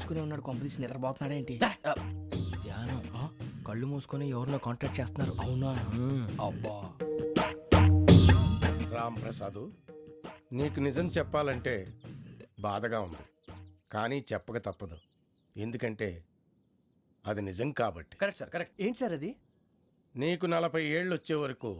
మూసుకుని ఉన్నాడు, కొంపదీసి నిద్రపోతున్నాడేంటి? ధ్యానం. కళ్ళు మూసుకొని ఎవరినో కాంటాక్ట్ చేస్తున్నారు. అవునా? అబ్బా. రామ్ ప్రసాద్, నీకు నిజం చెప్పాలంటే బాధగా ఉంది, కానీ చెప్పక తప్పదు. ఎందుకంటే అది నిజం కాబట్టి. Correct sir, correct. ఏంటి సార్ అది? నీకు 40 ఏళ్ళు వచ్చే వరకు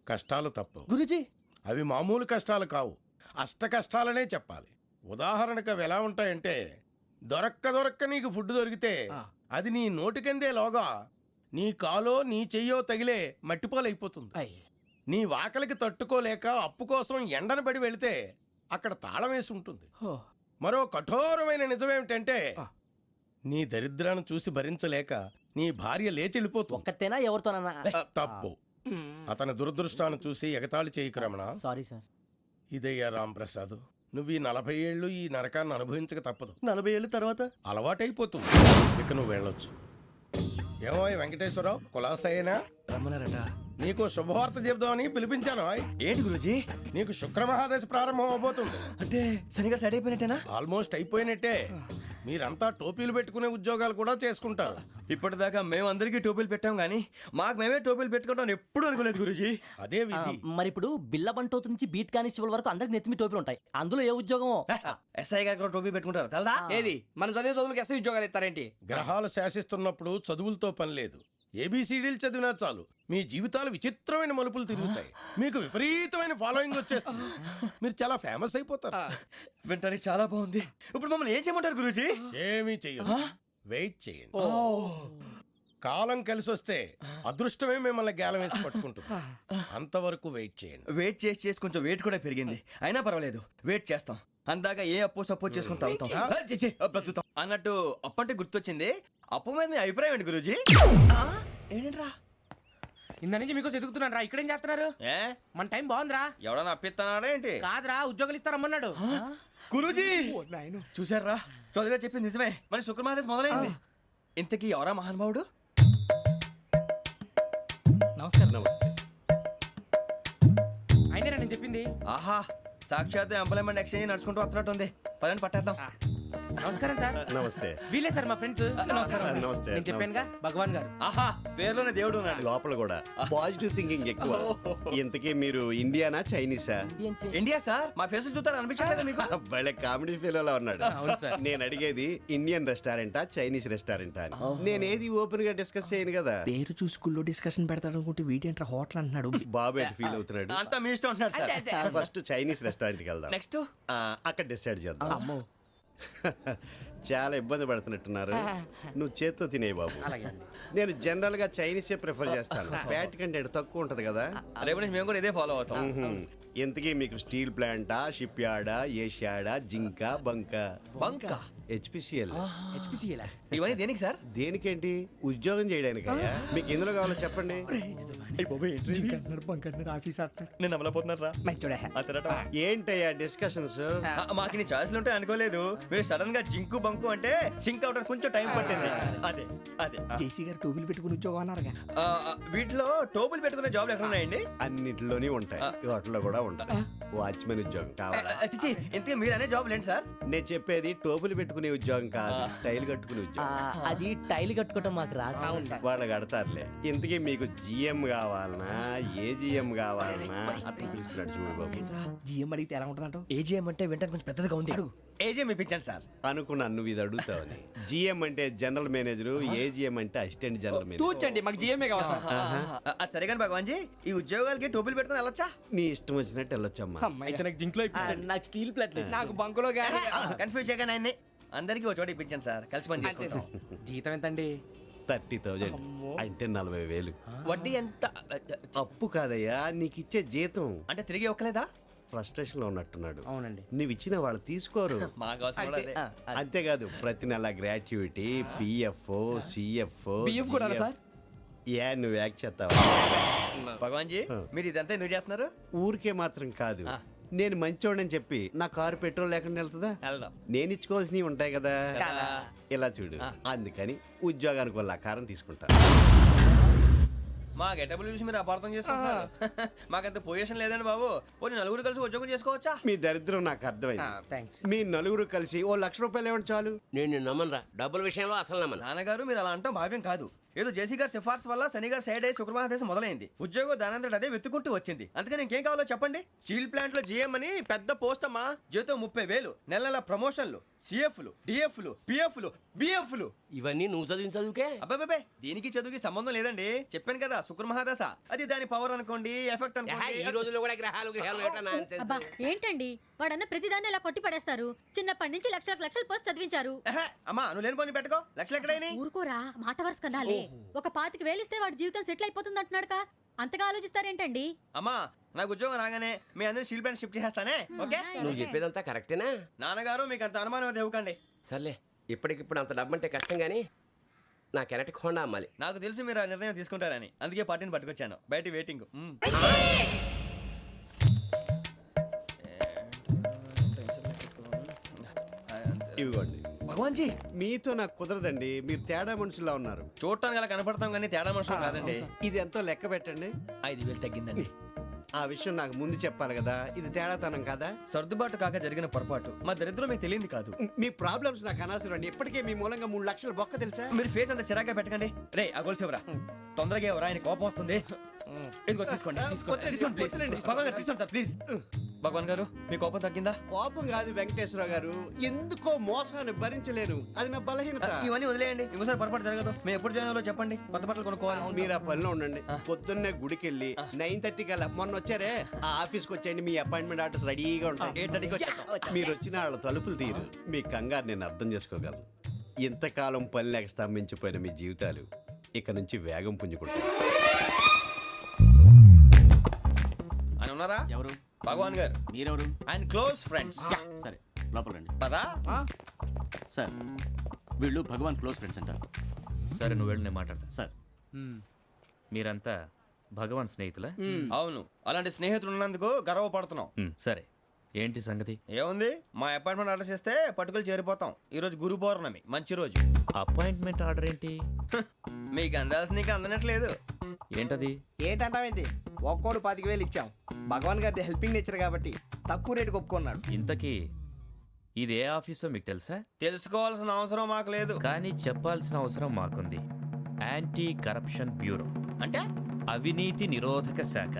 కష్టాలు తప్పవు. గురూజీ, అవి మామూలు కష్టాలు కావు, అష్ట కష్టాలనే చెప్పాలి. ఉదాహరణకు అవి ఎలా ఉంటాయంటే, దొరక్క నీకు ఫుడ్ దొరికితే అది నీ నోటికందే లోగా నీ కాలో నీ చెయ్యో తగిలే మట్టిపాలైపోతుంది. నీ వాకలికి తట్టుకోలేక అప్పు కోసం ఎండను పడి వెళితే అక్కడ తాళం వేసి ఉంటుంది. మరో కఠోరమైన నిజమేమిటంటే, నీ దరిద్రాన్ని చూసి భరించలేక నీ భార్య లేచి వెళ్ళిపోతుంది. ఒక్కతేనా ఎవరితోనన్నా? తప్పు. అతని దురదృష్టాన్ని చూసి ఎగతాళి చేయకు రమణ. Sorry sir. ఇదయ్యా రాంప్రసాద్, నువ్వు ఈ 40 ఏళ్ళు ఈ నరకాన్ని అనుభవించక తప్పదు. 40 ఏళ్ళ తర్వాత అలవాటైపోతుంది. ఇక నువ్వు వెళ్ళొచ్చు. ఏమో వెంకటేశ్వరరావు, కులాసైనా రమ్మన్నారట. నీకు శుభవార్త చెబుదామని పిలిపించాను. ఏంటి గురూజీ? నీకు శుక్రమహాదశ ప్రారంభం అవబోతుంది. అంటే శనిగా సెట్ అయిపోయినట్టేనా? ఆల్మోస్ట్ అయిపోయినట్టే. మీరంతా టోపీలు పెట్టుకునే ఉద్యోగాలు కూడా చేసుకుంటారు. ఇప్పటిదాకా మేమందరికీ టోపీలు పెట్టాం గానీ మాకు మేమే టోపీలు పెట్టుకుంటాం ఎప్పుడు అనుకోలేదు గురూజీ. అదే విధి. మరి ఇప్పుడు బిల్ల బంటోతు నుంచి బీట్ కానిస్టేబుల్ వరకు అందరికి నెత్తిమి టోపీలు ఉంటాయి. అందులో ఏ ఉద్యోగం? ఎస్ఐ గారు కూడా టోపీ పెట్టుకుంటారు తెలదా? ఏది మన చదివే చదువులకు ఎస్ఐ ఉద్యోగాలు ఇస్తారేంటి? గ్రహాలు శాసిస్తున్నప్పుడు చదువులతో పని లేదు. ఏబిసిడీలు చదివినా చాలు మీ జీవితాలు విచిత్రమైన మలుపులు తిరుగుతాయి. మీకు విపరీతమైన ఫాలోయింగ్ వచ్చేస్తుంది. మీరు చాలా ఫేమస్ అయిపోతారు. వింటానికి చాలా బాగుంది. ఇప్పుడు మమ్మల్ని ఏం చేయమంటారు గురూజీ? ఏమీ చెయ్యదు, వెయిట్ చేయండి. కాలం కలిసి వస్తే అదృష్టమే మిమ్మల్ని గేలం వేసి పట్టుకుంటుంది. అంతవరకు వెయిట్ చేయండి. వెయిట్ చేసి కొంచెం వెయిట్ కూడా పెరిగింది. అయినా పర్వాలేదు, వెయిట్ చేస్తాం. అందాక ఏ అప్పు సపోర్ట్ చేసుకుని తాగుతాం, బ్రతుకుతాం అన్నట్టు. అప్పు అంటే గుర్తొచ్చింది, అప్పు మీద మీ అభిప్రాయం ఏంటి గురూజీ? ఏంటరా ఇంత నుంచి మీకు ఎదుగుతున్నాను రా. ఇక్కడేం చేస్తున్నారు? మన టైం బాగుందిరా. ఎవడన్నా అప్పిస్తున్నాడా ఏంటి? కాదురా, ఉద్యోగాలు ఇస్తారమ్మన్నాడు గురూజీ. చూసారా, చౌదరి గారు చెప్పింది నిజమే. మరి శుక్రమహాదేశ్ మొదలైంది. ఇంతకీ ఎవరా మహానుభావుడు? నమస్కారం. అయినా నేను చెప్పింది. ఆహా, సాక్షాత్ ఎంప్లాయ్మెంట్ ఎక్స్చేంజ్ నడుచుకుంటూ వస్తున్నట్టు ఉంది. పదండి పట్టేద్దాం. నమస్కారం సార్. నమస్తే. వీలే సార్ మా ఫ్రెండ్స్. నమస్తే. నేను చెప్పానుగా, భగవాన్ గారు. ఆహా, పేర్లోనే దేవుడు ఉన్నాడు. లోపల కూడా పాజిటివ్ థింకింగ్ ఎక్కువ. ఇంతకీ మీరు ఇండియానా చైనీసా? India sir. మా ఫేస్ చూస్తారు అనిపించలేదు మీకు? భలే కామెడీ ఫీల్ అలా ఉన్నాడు. అవును సార్. నేను అడిగేది ఇండియన్ రెస్టారెంటా చైనీస్ రెస్టారెంటా అని. నేనేది ఓపెన్ గా డిస్కస్ చేయను కదా. పేరు చూసి స్కూల్లో డిస్కషన్ పెడతాడు అనుకుంటే వీటేంట్రా హోటల్ అంటున్నాడు. బాబు ఎట్ ఫీల్ అవుతున్నాడు. అంతా మీ ఇష్టం ఉంటున్నాడు సార్. ఫస్ట్ చైనీస్ రెస్టారెంట్ కి వెళ్దాం. నెక్స్ట్ అక్కడ డిసైడ్ చేద్దాం. చాలా ఇబ్బంది పడుతున్నట్టున్నారు. నువ్వు చేత్తో తినే బాబు. నేను జనరల్ గా చైనీసే ప్రిఫర్ చేస్తాను. ఫ్యాట్ కంటెంట్ తక్కువ ఉంటది కదా. రేపు నుంచి మేము కూడా ఇదే ఫాలో అవుతాం. ఇంతకీ మీకు స్టీల్ ప్లాంటా, షిప్ యార్డా, ఏషియాడా, జింక, బంకా? బంకా, హెచ్పిసిఎల్. ఇవన్నీ దేనికి సార్? దేనికేంటి? ఉద్యోగం చేయడానికి. మీకు ఎందులో కావాలో చెప్పండి. నేను అమలపోతున్నారా? ఏంటయ్యా డిస్కషన్స్? మాకు నీ ఛాయిస్లు ఉంటాయి అనుకోలేదు. మీరు సడన్ గా జింకు బంకు అంటే సింక్ అవడానికి కొంచెం టైం పట్టింది. అదే అదే జేసీ గారు టోపీలు పెట్టుకుని ఉద్యోగం అన్నారుగా. వీటిలో టోపులు పెట్టుకునే జాబ్లు ఎక్కడ ఉన్నాయండి? అన్నిటిలోనే ఉంటాయి, వాటిలో కూడా ఉంటాయి. వాచ్మెన్ ఉద్యోగం కావాలా? ఇంతకీ మీరు అనే జాబ్ ఏంటి సార్? నేను చెప్పేది టోపులు పెట్టుకునే ఉద్యోగం కాదు, టైల్ కట్టుకునే ఉద్యోగం. అది టైల్ కట్టుకోవటం మాకు రాదు. వాళ్ళు కడతారులే. ఇంతకీ మీకు జిఎం కావాలనా, ఏ జిఎం కావాలనా? అట్లా పిలుస్తున్నాడు చూడు బాబు. జిఎం అడిగితే ఎలా ఉంటుందంట? ఏజీఎం అంటే వింటానికి కొంచెం పెద్దగా ఉంది. ఏజీఎం ఇప్పించండి సార్. అనుకున్నాను నువ్వు ఇది అడుగుతావని. జిఎం అంటే జనరల్ మేనేజర్, ఏజిఎం అంటే అసిస్టెంట్ జనరల్ మేనేజర్. తూచండి, మాకు జిఎంఏ కావాలి సార్. అది సరే కానీ భగవాన్ జీ, ఈ ఉద్యోగాలకి టోపులు పెట్టుకుని వెళ్ళొచ్చా? నీ ఇష్టం వచ్చినట్టు వెళ్ళొచ్చమ్మా. నాకు స్టీల్ ప్లేట్, నాకు బంకులో గానీ. కన్ఫ్యూజ్ చేయగానే ఆయన్ని అందరికీ ఒక చోట ఇప్పించండి సార్, కలిసి పని చేసుకుంటాం. జీతం ఎంతండి? 30,000 అంటే 40,000. వడ్డీ ఎంత? అప్పు కాదయ్యా, నీకు ఇచ్చే జీతం. అంటే తిరిగి ఒక్కలేదా? ఫ్రస్ట్రేషన్ లో ఉన్నట్టున్నాడు. అవునండి. నువ్వు ఇచ్చిన వాళ్ళు తీసుకోరు. అంతేకాదు, ప్రతి నెల గ్రాట్యుటీ, పిఎఫ్, సిఎఫ్. బియ్యం కూడా సార్? ఏ నువ్వు యాక్ట్ చేస్తావా? భగవాన్ జీ, మీరు ఇదంతా ఎందుకు చేస్తున్నారు? ఊరికే మాత్రం కాదు, నేను మంచోడని చెప్పి నా కారు పెట్రోల్ లేకుండా వెళ్తుందా? నేను ఇచ్చుకోవాల్సినవి ఉంటాయి కదా. ఇలా చూడు, అందుకని ఉద్యోగానికి వాళ్ళ ఆకారం తీసుకుంటా. మా గెటబుల్ చూసి మీరు అపార్థం చేసుకుంటున్నారు. మాకంత పొజిషన్ లేదండి బాబు. పోనీ నలుగురు కలిసి ఉద్యోగం చేసుకోవచ్చా? మీ దరిద్రం నాకు అర్థమైంది. థ్యాంక్స్. మీ నలుగురు కలిసి ఓ ₹1,00,000 ఇవ్వండి చాలు. నేను నమ్మనరా, డబ్బుల విషయంలో అసలు నమ్మను. నాన్నగారు మీరు అలా అంటాం భావ్యం కాదు. ఏదో జేసీ గారి సిఫార్సు వల్ల శని గారు సైడ్ అయ్యి శుక్రవారం మొదలైంది. ఉద్యోగం దానంతటి అదే వెతుకుంటూ వచ్చింది. అందుకని ఇంకేం కావాలో చెప్పండి. స్టీల్ ప్లాంట్ లో జీఎం అని పెద్ద పోస్ట్ అమ్మా. జీతం 30,000, నెల నెల ప్రమోషన్లు, సిఎఫ్లు, డిఎఫ్లు, పిఎఫ్లు, బిఎఫ్లు. ఇవన్నీ నువ్వు చదివిన చదువుకే. అబ్బాబే దీనికి చదువుకి సంబంధం లేదండి. చెప్పాను కదా శుక్ర మహాదశ. అది దాని పవర్ అనుకోండి, ఎఫెక్ట్ ఈ అనుకోండి. రోజుల్లో కూడా గ్రహాలు ఏటా nonsense? అబ్బా ఏంటండి వాడన్న ప్రతిదాన్ని ఇలా కొట్టి పడేస్తారు. చిన్నప్పటి నుంచి లక్షలు పోస్ట్ చదివించారు. అమ్మా నువ్వు లేని పోనీ పెట్టుకో. లక్షలు ఎక్కడైనా ఊరుకోరా, మాట వరుస కదాలే. ఒక 25,000 ఇస్తే వాడి జీవితం సెటిల్ అయిపోతుంది అంటున్నాడుగా. అంతగా ఆలోచిస్తారేంటండి? అమ్మా నాకు ఉద్యోగం రాగానే మీ అందరూ స్టీల్ ప్లాంట్ షిఫ్ట్ చేస్తానే. ఓకే నువ్వు చెప్పేదంతా కరెక్టేనా? నాన్నగారు మీకు అంత అనుమానం అది ఇవ్వకండి. సర్లే, ఇప్పటికిప్పుడు అంత డబ్బు అంటే కష్టం కానీ నా కెనటిక్ హోండా అమ్మాలి. నాకు తెలుసు మీరు ఆ నిర్ణయం తీసుకుంటారని, అందుకే పార్టీని పట్టుకొచ్చాను. బయట వెయిటింగ్. ఇవ్వండి. భగవాన్ జీ మీతో నాకు కుదరదండి. మీరు తేడా మనుషుల్లా ఉన్నారు. చూడటానికి అలా కనపడతాం కానీ తేడా మనుషులు కాదండి. ఇది ఎంతో లెక్క పెట్టండి. 5,000 తగ్గిందండి. ఆ విషయం నాకు ముందు చెప్పాలి కదా. ఇది తేడాతనం కదా. సర్దుబాటు కాక జరిగిన పొరపాటు. మా దరిద్రం మీకు తెలియదు కాదు. మీ ప్రాబ్లమ్స్ నాకు అనవసరం అండి. ఇప్పటికే మీ మూలంగా 3 లక్షల బొక్క తెలుసా. మీరు ఫేస్ అంత చిరాగ్గా పెట్టకండి. రే ఆ గొలుసేవరా, తొందరగా ఎవరా, ఆయన కోపం వస్తుంది. ఇదిగో తీసుకోండి. తీసుకోండి ప్లీజ్. భగవాన్ గారు తీసుకోండి సార్ ప్లీజ్. భగవాన్ గారు మీ కోపం తగ్గిందా? కోపం కాదు వెంకటేశ్వర గారు, ఎందుకో మోసాన్ని భరించలేను. అది నా బలహీనత. ఇవన్నీ వదిలేయండి. ఇంకోసారి పొరపాటు జరగదు. మేము ఎప్పుడు జాయిన్ అవ్వాలో చెప్పండి. కొత్త బట్టలు కొనుక్కోవాలి. మీరు ఆ పనిలో ఉండండి. పొద్దున్నే గుడికి వెళ్ళి 9:30 కల్లా, మొన్న వచ్చారే ఆ ఆఫీస్కి వచ్చేయండి. మీ అపాయింట్మెంట్ ఆర్డర్స్ రెడీగా ఉంటాయి. 8:30కి వచ్చేస్తాం. మీరు వచ్చిన వాళ్ళ తలుపులు తీరు. మీ కంగారు నేను అర్థం చేసుకోగలను. ఇంతకాలం పని లేక స్తంభించిపోయిన మీ జీవితాలు ఇక నుంచి వేగం పుంజుకుంటాయి. ఆయన ఉన్నారా? ఎవరు? భగవాన్ గారు. మీరెవరు? ఆయన క్లోజ్ ఫ్రెండ్స్. సరే లోపల రండి. పదా సార్ వీళ్ళు భగవాన్ క్లోజ్ ఫ్రెండ్స్ అంటారు. సరే నువ్వు వెళ్ళి నేను మాట్లాడతా. సార్ మీరంతా భగవాన్ స్నేహితులా? అవును, అలాంటి స్నేహితులు ఉన్నందుకు గర్వపడుతున్నాం. సరే ఏంటి సంగతి? ఏముంది, మా అపాయింట్మెంట్ ఆర్డర్ చేస్తే పట్టుకులు చేరిపోతాం. ఈ రోజు గురు పౌర్ణమి, మంచి రోజు. అపాయింట్మెంట్ ఆర్డర్ ఏంటి? మీకు అందాల్సిన నీకు అందనట్లేదు. ఏంటది? ఏంటంటావేంటి? ఒక్కోడు 25,000 ఇచ్చాం. భగవాన్ గారి హెల్పింగ్ నేచర్ కాబట్టి తక్కువ రేటుకి ఒప్పుకున్నాడు. ఇంతకీ ఇది ఏ ఆఫీసో మీకు తెలుసా? తెలుసుకోవాల్సిన అవసరం మాకు లేదు. కానీ చెప్పాల్సిన అవసరం మాకుంది. యాంటీ కరప్షన్ బ్యూరో అంటే అవినీతి నిరోధక శాఖ.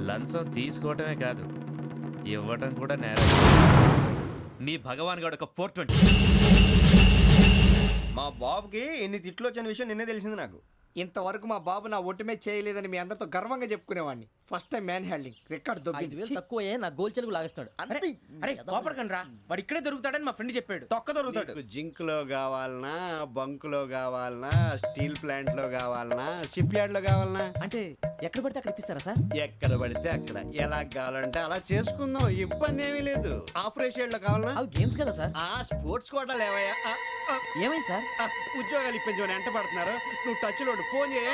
లంచం తీసుకోవటమే కాదు, ఇవ్వటం కూడా నేరం. మీ భగవాన్ గారు ఒక 420. మా బాబుకి ఎన్ని తిట్లు వచ్చిన విషయం నిన్నే తెలిసింది నాకు. ఇంతవరకు మా బాబు నా ఒట్టుమే చేయలేదని మీ అందరితో గర్వంగా చెప్పుకునేవాడిని. First time man handing record 5,000 తక్కువ నా గోల్ చెలుగు లాగేస్తున్నాడు. అరే కోపడకండి రా, వాడు ఇక్కడే దొరుకుతాడని మా ఫ్రెండ్ చెప్పాడు. తొక్క దొరుకుతాడు. మీకు జింక్ లో కావాలనా, బంక్ లో కావాలనా, స్టీల్ ప్లాంట్ లో కావాలనా, షిప్ యార్డ్ లో కావాలనా? అంటే ఎక్కడ పడితే అక్కడ ఇప్పిస్తారా సార్? ఎక్కడ పడితే అక్కడ, ఎలా కావాలంటే అలా చేసుకుందాం. ఇబ్బంది ఏమీ లేదు. ఆపరేషన్ లో కావాలనా? అవి గేమ్స్ కదా సార్. ఆ స్పోర్ట్స్ కోటా లేవయ్యా. ఏమైంది సార్? ఉద్యోగాలు ఇప్పించమని ఎంట పడుతున్నారు. నువ్వు టచ్ లో ఫోన్ చేయ.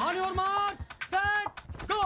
On your marks set go.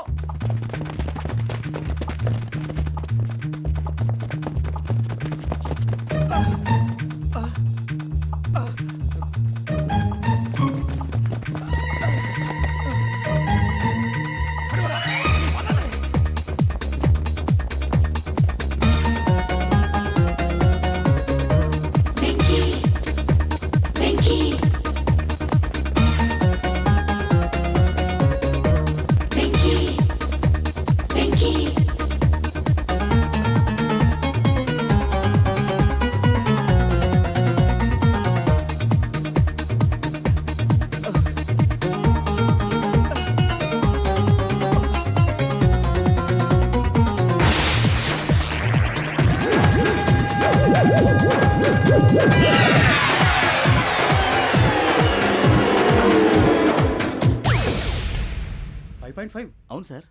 1.5 అవును సార్.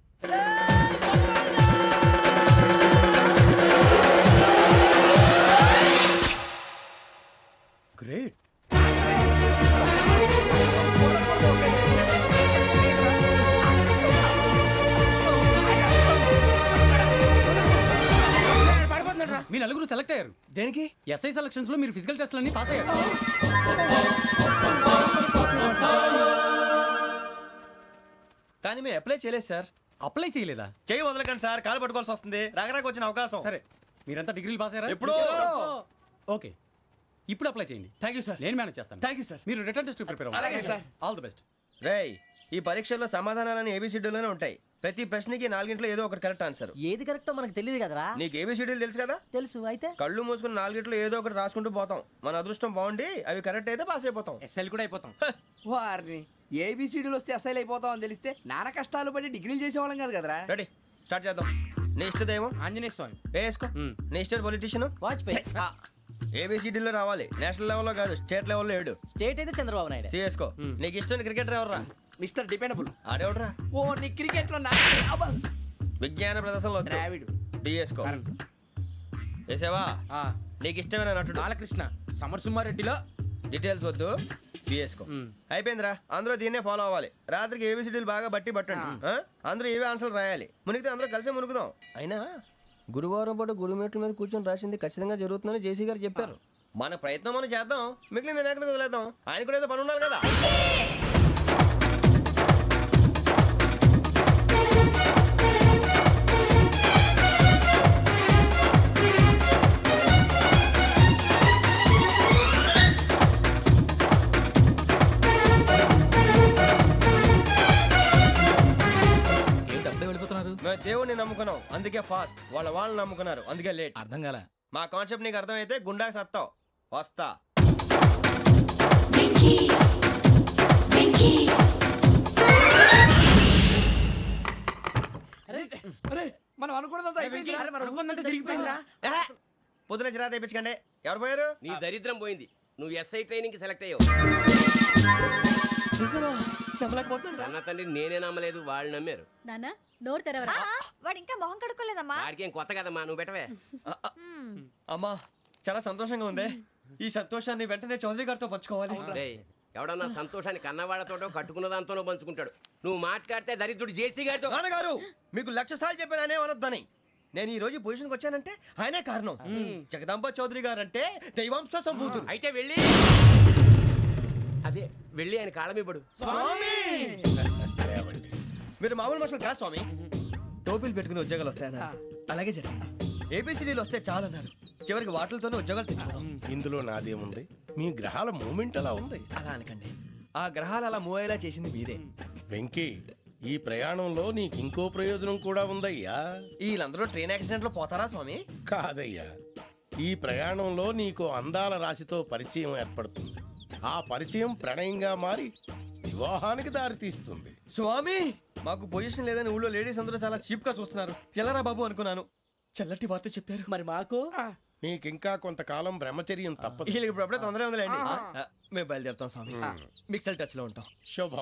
గ్రేట్. మీ నలుగురు సెలెక్ట్ అయ్యారు. దేనికి? ఎస్ఐ సెలక్షన్స్ లో మీరు ఫిజికల్ టెస్ట్ అన్ని పాస్ అయ్యారు. కానీ మేము అప్లై చేయలేదు సార్. అప్లై చేయలేదా? చేయి వదలకండి సార్, కాలు పట్టుకోవాల్సి వస్తుంది. రాగరాకు వచ్చిన అవకాశం. సరే, మీరంతా డిగ్రీలు పాస్ అయ్యారా? ఎప్పుడో. ఓకే, ఇప్పుడు అప్లై చేయండి. Thank you sir. నేను మేనేజ్ చేస్తాను. Thank you sir. మీరు రిటర్న్ టెస్ట్ ప్రిపేర్ అలాగే అవ్వండి. సార్. All the best. రేయ్, ఈ పరీక్షల్లో సమాధానాలని ఏబిసిడ్యూల్లోనే ఉంటాయి. ప్రతి ప్రశ్నకి 4 ఏదో ఒకటి కరెక్ట్ ఆన్సర్. ఏది కరెక్టో మనకు తెలియదు కదరా. నీకు ఏబిసిడ్యూల్ తెలుసు కదా? తెలుసు. అయితే కళ్ళు మూసుకుని 4 ఏదో ఒకటి రాసుకుంటూ పోతాం. మన అదృష్టం బాగుండి అవి కరెక్ట్ అయితే పాస్ అయిపోతాం. ఎస్ఎల్ కూడా అయిపోతాం. వారిని ఏబిసిడీలు వస్తే ఎస్ఐలు అయిపోతాం అని తెలిస్తే నాన్న కష్టాలు పడి డిగ్రీలు చేసేవాళ్ళం కాదు కదరా. రెడీ, స్టార్ట్ చేద్దాం. నీ ఇష్టదేమో ఆంజనేయ స్వామి. వేసుకో. నీ ఇష్ట పొలిటీషియన్ వాజ్పేయి. ఏబిసిడీలో రావాలి. నేషనల్ లెవెల్లో కాదు, స్టేట్ లెవెల్లో 7. స్టేట్ అయితే చంద్రబాబు నాయుడు. సిఎస్కో. నీకు ఇష్టం క్రికెటర్ ఎవర్రా? Mister dependable. ఆడేవడరా? ఓ నీ క్రికెట్ లో విజ్ఞాన ప్రదర్శనలో ద్రావిడు. డిఎస్కో. వేసావా? నీకు ఇష్టమైన నటుడు? బాలకృష్ణ. సమర్ సుమారెడ్డిలో డీటెయిల్స్ వద్దు, బిఎస్కో. అయిపోయిందిరా. అందరూ దీన్నే ఫాలో అవ్వాలి. రాత్రికి ఏబిసిడీలు బాగా బట్టి పట్టండి. అందరూ ఏవే ఆన్సర్లు రాయాలి. మునిగితే అందరూ కలిసి మునుగుదాం. అయినా గురువారం పాటు గురుమేట్ల మీద కూర్చొని రాసింది ఖచ్చితంగా జరుగుతుందని జేసీ గారు చెప్పారు. మన ప్రయత్నం మనం చేద్దాం, మిగిలింది నేను ఎక్కడికి వదిలేద్దాం. ఆయన కూడా ఏదో పని ఉండాలి కదా. మేము దేవుడిని నమ్ముకున్నాం, అందుకే ఫాస్ట్. వాళ్ళని నమ్ముకున్నారు, అందుకే లేట్. అర్థం కాల. మా కాన్సెప్ట్ నీకు అర్థమైతే గుండాకి సత్తావు. వస్తా. అరే మనం అనుకున్నదంతా అయిపోయింది. జరిగిపోయిందిరా. పొద్దున చిరా తెప్పించకండి. ఎవరు పోయారు? నీ దరిద్రం పోయింది. నువ్వు ఎస్ఐ ట్రైనింగ్ కి సెలెక్ట్ అయ్యావు. అన్న తండ్రి నేనే నమ్మలేదు, వాళ్ళు నమ్మారు. నాన్న నోరు తెరవరా. వాడు ఇంకా మొహం కడుక్కోలేదమ్మా. వాడికి ఏం కొత్త కదమ్మా, నువ్వు పెట్టవే. అమ్మా, చాలా సంతోషంగా ఉంది. ఈ సంతోషాన్ని వెంటనే చౌదరి గారితో పంచుకోవాలి. డేయ్, ఎవడన్నా సంతోషాన్ని కన్నవాళ్లతోటో కట్టుకున్న దాంతోనో పంచుకుంటాడు. నువ్వు మాట్లాడితే దరిద్రుడు జేసీ గారితో. నాన్నగారు, మీకు 1,00,000 సార్లు చెప్పాను అనొద్దని. నేను ఈ రోజు పొజిషన్కి వచ్చానంటే ఆయనే కారణం. జగదాంబ చౌదరి గారు అంటే దైవాంశ సంభూతుడు. అయితే వెళ్ళి అదే వెళ్ళి ఆయన కాళ్ళమివ్వడు. మీరు మామూలు మనుషులు కాదు స్వామి. టోపీలు పెట్టుకుని ఉద్యోగాలు వస్తాయన్నారు, అలాగే జరిగింది. ఏబిసిడీలు వస్తే చాలన్నారు, చివరికి వాటిలతోనే ఉద్యోగాలు తెచ్చుకున్నాం. ఇందులో నాదేముంది? మీ గ్రహాల మూమెంట్ అలా ఉంది. అలా అనకండి, ఆ గ్రహాలు అలా మూవ్ అయ్యేలా చేసింది మీరే. వెంకీ, ఈ ప్రయాణంలో నీకు ఇంకో ప్రయోజనం కూడా ఉందయ్యా. వీళ్ళందరూ ట్రైన్ యాక్సిడెంట్ లో పోతారా స్వామి? కాదయ్యా, ఈ ప్రయాణంలో నీకు అందాల రాశితో పరిచయం ఏర్పడుతుంది. ఆ పరిచయం ప్రణయంగా మారి వివాహానికి దారితీస్తుంది. స్వామి, మాకు పొజిషన్ లేదని ఊళ్ళో లేడీస్ అందరూ చాలా చీప్ గా చూస్తున్నారు. ఎలారా బాబు అనుకున్నాను. చల్లటి వార్త చెప్పారు. మరి మాకు నీకింకా కొంతకాలం బ్రహ్మచర్యం తప్పదు. వీళ్ళకి ఇప్పుడు అప్పుడే తొందరగా ఉందిలేండి. మేము బయలుదేరుతాం స్వామి. మిక్సల్ టచ్ లో ఉంటాం. శుభం.